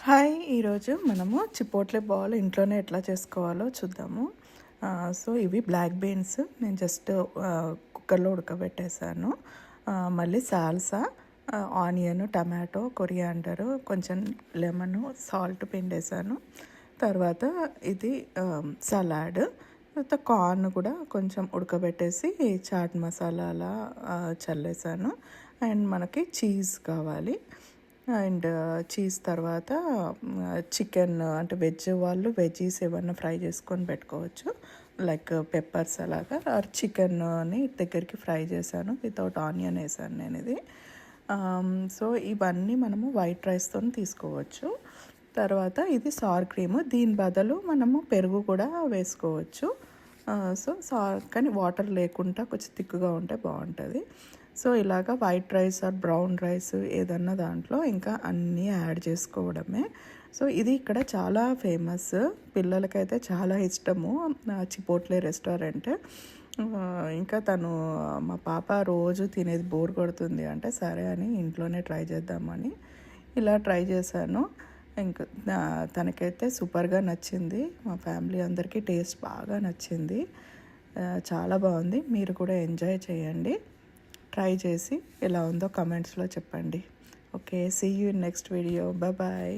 Hi! ఈరోజు మనము చిపోట్లే ball ఇంట్లోనే ఎట్లా చేసుకోవాలో చూద్దాము. ఇవి బ్లాక్ బీన్స్ నేను జస్ట్ కుక్కర్లో ఉడకబెట్టేసాను. మళ్ళీ సాల్సా, ఆనియన్, టమాటో, కొరియాండరు, కొంచెం లెమను, సాల్ట్ పిండేసాను. తర్వాత ఇది సలాడ్, తర్వాత కార్న్ కూడా కొంచెం ఉడకబెట్టేసి చాట్ మసాలా అలా చల్లేసాను. అండ్ మనకి చీజ్ కావాలి. అండ్ చీజ్ తర్వాత చికెన్ అంటే వెజ్ వాళ్ళు వెజ్జీస్ ఏమన్నా ఫ్రై చేసుకొని పెట్టుకోవచ్చు, లైక్ పెప్పర్స్ అలాగా. ఆర్ చికెన్ని దగ్గరికి ఫ్రై చేశాను, వితౌట్ ఆనియన్ వేసాను నేను ఇది. ఇవన్నీ మనము వైట్ రైస్తో తీసుకోవచ్చు. తర్వాత ఇది సార్ క్రీము, దీని బదులు మనము పెరుగు కూడా వేసుకోవచ్చు. కానీ వాటర్ లేకుండా కొంచెం థిక్గా ఉంటే బాగుంటుంది. ఇలాగా white rice or brown rice ఏదన్నా దాంట్లో ఇంకా అన్నీ యాడ్ చేసుకోవడమే. ఇది ఇక్కడ చాలా ఫేమస్, పిల్లలకైతే చాలా ఇష్టము చిపోట్లే రెస్టారెంట్. ఇంకా మా పాప రోజు తినేది బోర్ కొడుతుంది అంటే సరే అని ఇంట్లోనే ట్రై చేద్దామని ఇలా ట్రై చేశాను. ఇంకా తనకైతే సూపర్గా నచ్చింది, మా ఫ్యామిలీ అందరికీ టేస్ట్ బాగా నచ్చింది. చాలా బాగుంది. మీరు కూడా ఎంజాయ్ చేయండి, ట్రై చేసి ఎలా ఉందో కమెంట్స్లో చెప్పండి. Okay, see you in next video. Bye.